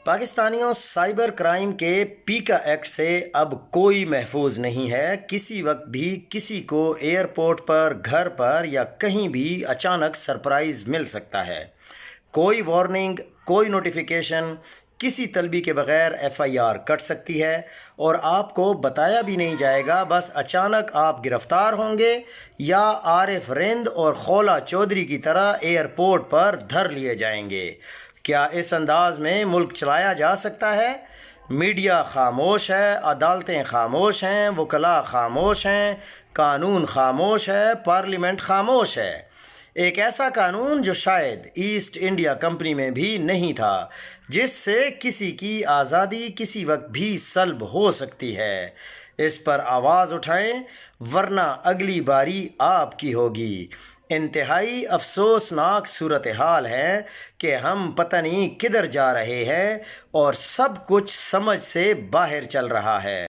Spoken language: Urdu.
پاکستانیوں سائبر کرائم کے پیکا ایکٹ سے اب کوئی محفوظ نہیں ہے۔ کسی وقت بھی کسی کو ایئرپورٹ پر، گھر پر یا کہیں بھی اچانک سرپرائز مل سکتا ہے۔ کوئی وارننگ، کوئی نوٹیفیکیشن، کسی طلبی کے بغیر FIR کٹ سکتی ہے اور آپ کو بتایا بھی نہیں جائے گا، بس اچانک آپ گرفتار ہوں گے یا عارف رند اور خولا چودھری کی طرح ایئرپورٹ پر دھر لیے جائیں گے۔ کیا اس انداز میں ملک چلایا جا سکتا ہے؟ میڈیا خاموش ہے، عدالتیں خاموش ہیں، وکلاء خاموش ہیں، قانون خاموش ہے، پارلیمنٹ خاموش ہے۔ ایک ایسا قانون جو شاید ایسٹ انڈیا کمپنی میں بھی نہیں تھا، جس سے کسی کی آزادی کسی وقت بھی سلب ہو سکتی ہے۔ اس پر آواز اٹھائیں ورنہ اگلی باری آپ کی ہوگی۔ انتہائی افسوسناک صورتحال ہے کہ ہم پتہ نہیں کدھر جا رہے ہیں اور سب کچھ سمجھ سے باہر چل رہا ہے۔